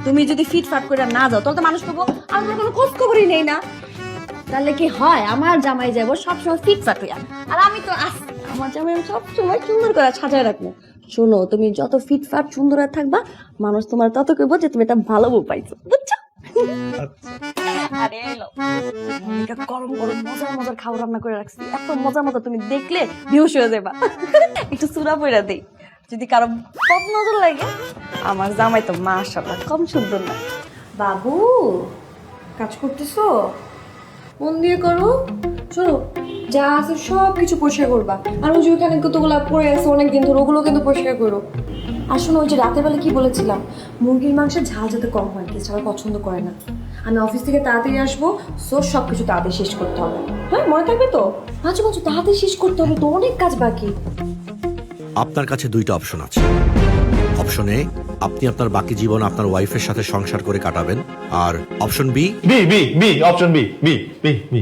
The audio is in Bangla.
তুমি যদি ফিটফাট করে না যাও তাহলে তো মানুষ করবো আমরা কোনো খোঁজ খবরই নেই না। তাহলে কি হয়, আমার জামাই যাবো সবসময় ফিটফাট হইয়া, আর আমি তো আমার জামাই আমি সবসময় সুন্দর করে সাজায় রাখবো। শোনো, তুমি যত ফিটফাট সুন্দর হয়ে থাকবা, মানুষ তোমার তত কইবো যে তুমি একটা ভালো বউ পাইছো, বুঝছো? আরে এলো, এটা গরম গরম মজার মজার খাবার রান্না করে রাখছি, এত মজা মজা তুমি দেখলে বেহুশ হয়ে যাবা। একটু চূড়া পয়রা দেই, যদি কারো পপ নজর লাগে। আমার জামাই তো মাশাআল্লাহ কম সুন্দর না। বাবু, কাজ করতেছো? মন দিয়ে করো। শোনো, যা আছে সব কিছু পরিষ্কার করবা, আর ওই যে ওখানে কতগুলা পড়ে আছে অনেকদিন ধরে, ওগুলো কিন্তু পরিষ্কার করো। আর শোনো, ওই যে রাতের বেলা কি বলেছিলাম, মুরগির মাংসের ঝাল যাতে কম হয়, কি সবাই পছন্দ করে না। আমি অফিস থেকে তাড়াতাড়ি আসবো, সো সব কিছু তাড়াতাড়ি শেষ করতে হবে। হ্যাঁ, মনে থাকবে তো? মাঝে মাঝে তাড়াতাড়ি শেষ করতে হবে তো, অনেক কাজ বাকি। আপনার কাছে দুইটা অপশন আছে। অপশন এ, আপনি আপনার বাকি জীবন আপনার ওয়াইফের সাথে সংসার করে কাটাবেন, আর option B, B B B option B B B B